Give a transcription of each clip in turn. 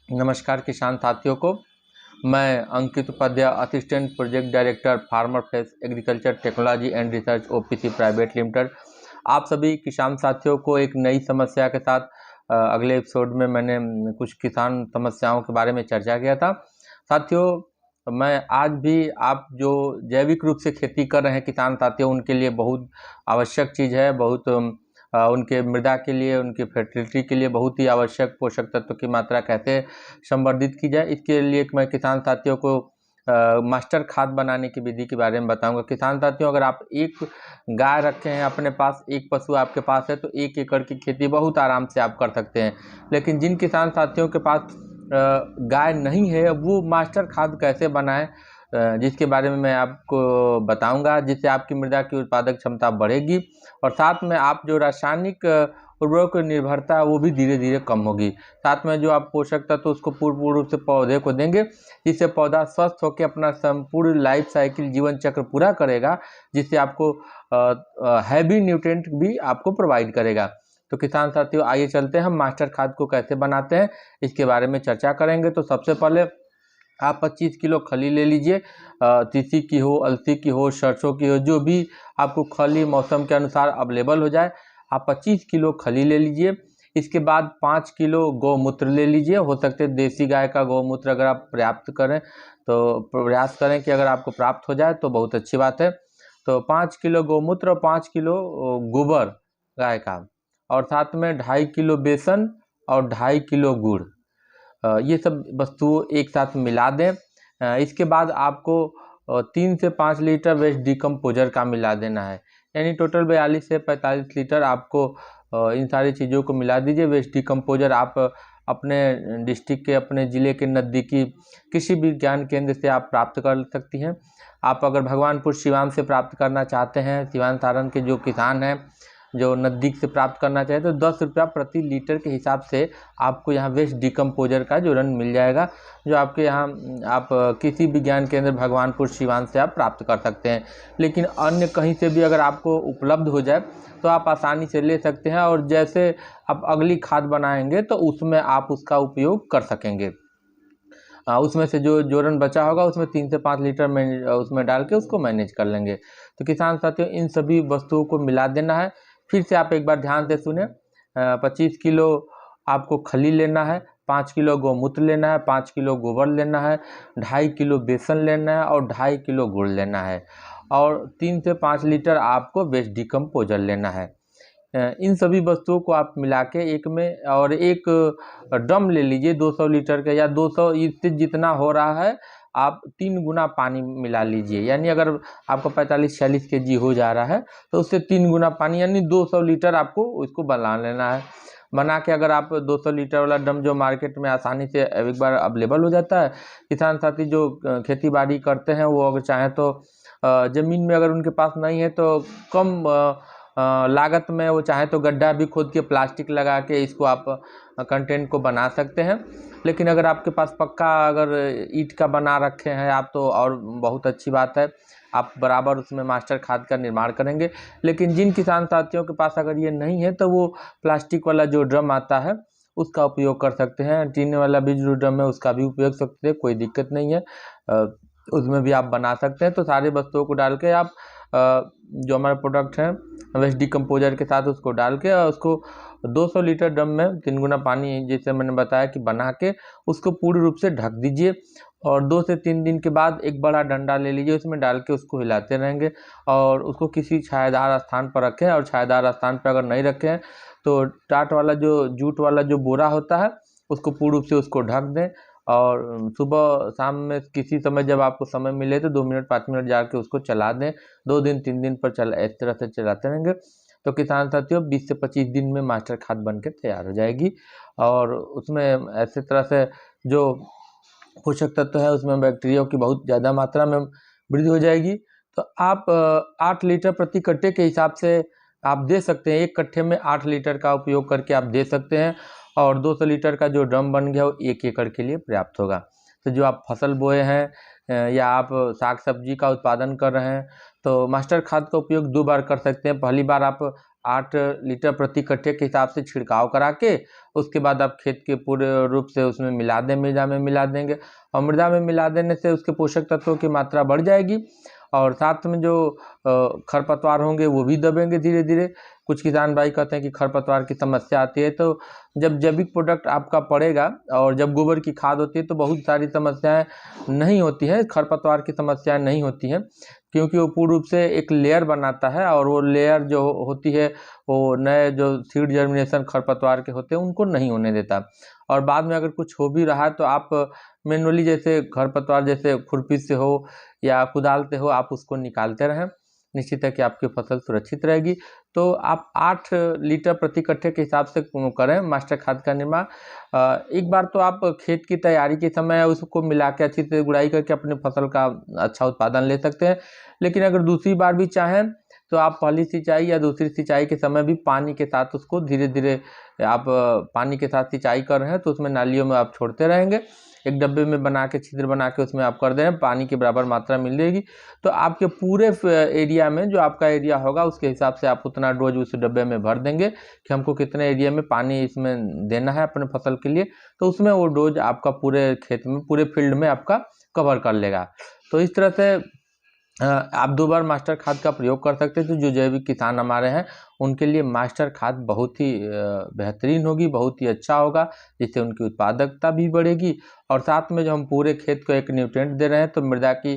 नमस्कार किसान साथियों को। मैं Ankit Upadhyay, assistant project director, Farmer Fresh Agriculture Technology and Research OPC Private Limited, आप सभी किसान साथियों को एक नई समस्या के साथ अगले एपिसोड में मैंने कुछ किसान समस्याओं के बारे में चर्चा किया था। साथियों, मैं आज भी आप जो जैविक रूप से खेती कर रहे हैं किसान साथियों, उनके लिए बहुत आवश्यक चीज़ है, बहुत उनके मृदा के लिए, उनकी फर्टिलिटी के लिए बहुत ही आवश्यक पोषक तत्व की मात्रा कैसे संवर्धित की जाए, इसके लिए मैं किसान साथियों को मास्टर खाद बनाने की विधि के बारे में बताऊंगा। किसान साथियों, अगर आप एक गाय रखे हैं अपने पास, एक पशु आपके पास है, तो 1 एकड़ की खेती बहुत आराम से आप कर सकते हैं। लेकिन जिन किसान साथियों के पास गाय नहीं है, वो मास्टर खाद कैसे बनाएं, जिसके बारे में मैं आपको बताऊंगा, जिससे आपकी मृदा की उत्पादक क्षमता बढ़ेगी और साथ में आप जो रासायनिक उर्वरक निर्भरता है वो भी धीरे धीरे कम होगी। साथ में जो आप पोषक तत्व उसको पूर्ण रूप से पौधे को देंगे, जिससे पौधा स्वस्थ होकर अपना संपूर्ण लाइफ साइकिल जीवन चक्र पूरा करेगा, जिससे आपको हैवी न्यूट्रिएंट भी आपको प्रोवाइड करेगा। तो किसान साथियों, आइए चलते हैं हम मास्टर खाद को कैसे बनाते हैं, इसके बारे में चर्चा करेंगे। तो सबसे पहले आप 25 किलो खली ले लीजिए, तीसी की हो, अलसी की हो, सरसों की हो, जो भी आपको खली मौसम के अनुसार अवेलेबल हो जाए, आप 25 किलो खली ले लीजिए। इसके बाद 5 किलो गौमूत्र ले लीजिए। हो सकते देसी गाय का गौमूत्र अगर आप प्राप्त करें तो प्रयास करें कि अगर आपको प्राप्त हो जाए तो बहुत अच्छी बात है। तो 5 किलो गौमूत्र और 5 किलो गोबर गाय का, और साथ में 2.5 किलो बेसन और 2.5 किलो गुड़, ये सब वस्तुओं एक साथ मिला दें। इसके बाद आपको 3 से 5 लीटर वेस्ट डिकम्पोजर का मिला देना है, यानी टोटल 42 से 45 लीटर आपको इन सारी चीज़ों को मिला दीजिए। वेस्ट डिकम्पोजर आप अपने डिस्ट्रिक्ट के, अपने ज़िले के नज़दीकी किसी भी ज्ञान केंद्र से आप प्राप्त कर सकती हैं। आप अगर भगवानपुर सिवान से प्राप्त करना चाहते हैं, सिवान सारण के जो किसान हैं जो नज़दीक से प्राप्त करना चाहे, तो 10 रुपया प्रति लीटर के हिसाब से आपको यहाँ वेस्ट डिकम्पोजर का जो रन मिल जाएगा, जो आपके यहाँ आप किसी भी ज्ञान केंद्र भगवानपुर सिवान से आप प्राप्त कर सकते हैं। लेकिन अन्य कहीं से भी अगर आपको उपलब्ध हो जाए तो आप आसानी से ले सकते हैं, और जैसे आप अगली खाद बनाएंगे तो उसमें आप उसका उपयोग कर सकेंगे। उसमें से जो जोरन बचा होगा उसमें 3 से 5 लीटर में उसमें डाल के उसको मैनेज कर लेंगे। तो किसान साथियों, इन सभी वस्तुओं को मिला देना है। फिर से आप एक बार ध्यान से सुने। 25 किलो आपको खली लेना है, 5 किलो गौमूत्र लेना है, 5 किलो गोबर लेना है, 2.5 किलो बेसन लेना है और 2.5 किलो गुड़ लेना है, और 3 से 5 लीटर आपको वेस्ट डिकम्पोजर लेना है। इन सभी वस्तुओं को आप मिला के एक में, और एक ड्रम ले लीजिए 200 लीटर का, या 200 इससे जितना हो रहा है आप 3 गुना पानी मिला लीजिए। यानी अगर आपको 45-46 केजी हो जा रहा है तो उससे 3 गुना पानी, यानी 200 लीटर आपको उसको बना लेना है। बना के अगर आप 200 लीटर वाला ड्रम जो मार्केट में आसानी से एक बार अवेलेबल हो जाता है, किसान साथी जो खेती बाड़ी करते हैं वो अगर चाहें तो ज़मीन में अगर उनके पास नहीं है तो कम लागत में वो चाहे तो गड्ढा भी खोद के प्लास्टिक लगा के इसको आप कंटेंट को बना सकते हैं। लेकिन अगर आपके पास पक्का अगर ईंट का बना रखे हैं आप तो और बहुत अच्छी बात है, आप बराबर उसमें मास्टर खाद का निर्माण करेंगे। लेकिन जिन किसान साथियों के पास अगर ये नहीं है तो वो प्लास्टिक वाला जो ड्रम आता है उसका उपयोग कर सकते हैं। टीन वाला भी जो ड्रम है उसका भी उपयोग कर सकते हैं, कोई दिक्कत नहीं है, उसमें भी आप बना सकते हैं। तो सारी वस्तुओं को डाल के आप जो हमारे प्रोडक्ट हैं वेस्ट डिकम्पोजर के साथ उसको डाल के, और उसको 200 लीटर ड्रम में 3 गुना पानी, जैसे मैंने बताया कि बना के उसको पूर्ण रूप से ढक दीजिए। और 2 से 3 दिन के बाद एक बड़ा डंडा ले लीजिए, उसमें डाल के उसको हिलाते रहेंगे और उसको किसी छायादार स्थान पर रखें। और छायादार स्थान पर अगर नहीं रखें तो टाट वाला जो जूट वाला जो बोरा होता है उसको पूर्ण रूप से उसको ढक दें, और सुबह शाम में किसी समय जब आपको समय मिले तो 2 मिनट 5 मिनट जाके उसको चला दें। 2 दिन 3 दिन पर इस तरह से चलाते रहेंगे तो किसान साथियों 20 से 25 दिन में मास्टर खाद बन के तैयार हो जाएगी। और उसमें ऐसे तरह से जो पोषक तत्व है उसमें बैक्टीरिया की बहुत ज़्यादा मात्रा में वृद्धि हो जाएगी। तो आप 8 लीटर प्रति कट्टे के हिसाब से आप दे सकते हैं। एक कट्ठे में 8 लीटर का उपयोग करके आप दे सकते हैं, और 200 लीटर का जो ड्रम बन गया वो 1 एकड़ के लिए पर्याप्त होगा। तो जो आप फसल बोए हैं या आप साग सब्जी का उत्पादन कर रहे हैं तो मास्टर खाद का उपयोग 2 बार कर सकते हैं। पहली बार आप 8 लीटर प्रति कट्टे के हिसाब से छिड़काव करा के उसके बाद आप खेत के पूरे रूप से उसमें मिला दें, मृदा में मिला देंगे। और मृदा में मिला देने से उसके पोषक तत्वों की मात्रा बढ़ जाएगी और साथ में जो खरपतवार होंगे वो भी दबेंगे धीरे धीरे। कुछ किसान भाई कहते हैं कि खरपतवार की समस्या आती है, तो जब जैविक प्रोडक्ट आपका पड़ेगा और जब गोबर की खाद होती है तो बहुत सारी समस्याएं नहीं होती हैं, खरपतवार की समस्याएं नहीं होती हैं, क्योंकि वो पूर्ण रूप से एक लेयर बनाता है और वो लेयर जो होती है वो नए जो सीड जर्मिनेशन खरपतवार के होते हैं उनको नहीं होने देता। और बाद में अगर कुछ हो भी रहा है तो आप मैनुअली जैसे खरपतवार जैसे खुरपी से हो या कुदाल से हो आप उसको निकालते रहें, निश्चित है कि आपकी फसल सुरक्षित रहेगी। तो आप 8 लीटर प्रति कट्टे के हिसाब से करें मास्टर खाद का निर्माण। एक बार तो आप खेत की तैयारी के समय उसको मिला के अच्छी से गुड़ाई करके अपने फसल का अच्छा उत्पादन ले सकते हैं। लेकिन अगर दूसरी बार भी चाहें तो आप पहली सिंचाई या दूसरी सिंचाई के समय भी पानी के साथ उसको धीरे धीरे आप पानी के साथ सिंचाई कर रहे हैं तो उसमें नालियों में आप छोड़ते रहेंगे, एक डब्बे में बना के छिद्र बना के उसमें आप कर दे रहे हैं, पानी की बराबर मात्रा मिलेगी तो आपके पूरे एरिया में जो आपका एरिया होगा उसके हिसाब से आप उतना डोज उस डब्बे में भर देंगे कि हमको कितने एरिया में पानी इसमें देना है अपने फसल के लिए, तो उसमें वो डोज आपका पूरे खेत में पूरे फील्ड में आपका कवर कर लेगा। तो इस तरह से आप 2 बार मास्टर खाद का प्रयोग कर सकते हैं। तो जो जैविक किसान हमारे हैं उनके लिए मास्टर खाद बहुत ही बेहतरीन होगी, बहुत ही अच्छा होगा, जिससे उनकी उत्पादकता भी बढ़ेगी और साथ में जो हम पूरे खेत को एक न्यूट्रिएंट दे रहे हैं तो मृदा की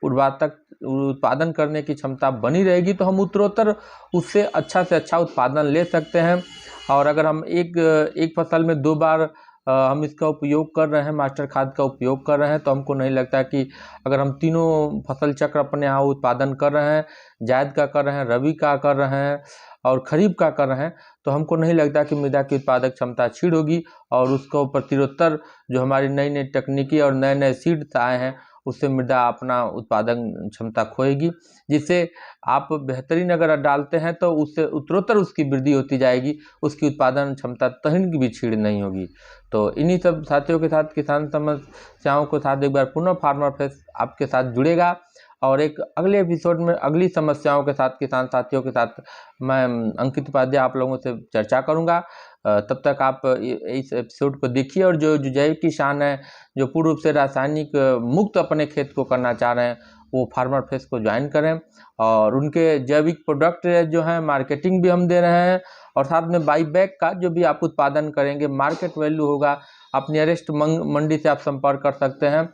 उर्वरता उत्पादन करने की क्षमता बनी रहेगी, तो हम उत्तरोत्तर उससे अच्छा से अच्छा उत्पादन ले सकते हैं। और अगर हम एक फसल में 2 बार हम इसका उपयोग कर रहे हैं, मास्टर खाद का उपयोग कर रहे हैं, तो हमको नहीं लगता कि अगर हम तीनों फसल चक्र अपने यहाँ उत्पादन कर रहे हैं, जायद का कर रहे हैं, रबी का कर रहे हैं और खरीफ का कर रहे हैं, तो हमको नहीं लगता कि मृदा की उत्पादक क्षमता क्षीण होगी और उसको प्रतिरोत्तर जो हमारी नई नई तकनीकी और नए नए सीड्स आए हैं उससे मृदा अपना उत्पादन क्षमता खोएगी, जिससे आप बेहतरीन अगर डालते हैं तो उससे उत्तरोत्तर उसकी वृद्धि होती जाएगी, उसकी उत्पादन क्षमता कहीं की भी क्षीण नहीं होगी। तो इन्हीं सब साथियों के साथ किसान समस्याओं के साथ एक बार पुनः फार्मर फ्रेश आपके साथ जुड़ेगा और एक अगले एपिसोड में अगली समस्याओं के साथ किसान साथियों के साथ मैं अंकित उपाध्याय आप लोगों से चर्चा करूंगा। तब तक आप इस एपिसोड को देखिए और जो जैविक किसान है जो पूर्ण रूप से रासायनिक मुक्त अपने खेत को करना चाह रहे हैं वो फार्मर फ्रेश को ज्वाइन करें और उनके जैविक प्रोडक्ट जो हैं मार्केटिंग भी हम दे रहे हैं और साथ में बाई बैक का जो भी आप उत्पादन करेंगे मार्केट वैल्यू होगा, आप नियरेस्ट मंडी से आप संपर्क कर सकते हैं,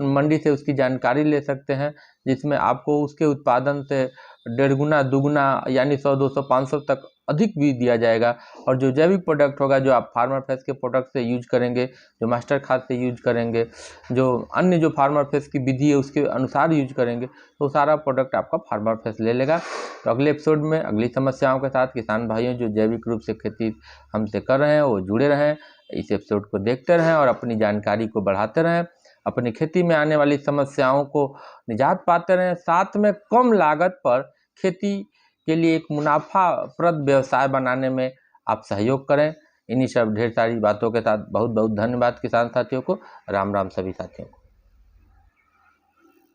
मंडी से उसकी जानकारी ले सकते हैं जिसमें आपको उसके उत्पादन से 1.5 गुना 2 गुना यानी 100 200 500 तक अधिक भी दिया जाएगा। और जो जैविक प्रोडक्ट होगा जो आप फार्मर फ्रेश के प्रोडक्ट से यूज करेंगे, जो मास्टर खाद से यूज करेंगे, जो अन्य जो फार्मर फ्रेश की विधि है उसके अनुसार यूज करेंगे, तो सारा प्रोडक्ट आपका फार्मर फ्रेश ले लेगा। तो अगले एपिसोड में अगली समस्याओं के साथ किसान भाइयों जो जैविक रूप से खेती हमसे कर रहे हैं वो जुड़े रहें, इस एपिसोड को देखते रहें और अपनी जानकारी को बढ़ाते रहें, अपनी खेती में आने वाली समस्याओं को निजात पाते रहें, साथ में कम लागत पर खेती के लिए एक मुनाफाप्रद व्यवसाय बनाने में आप सहयोग करें। इन्हीं सब ढेर सारी बातों के साथ बहुत बहुत धन्यवाद किसान साथियों को। राम राम सभी साथियों को।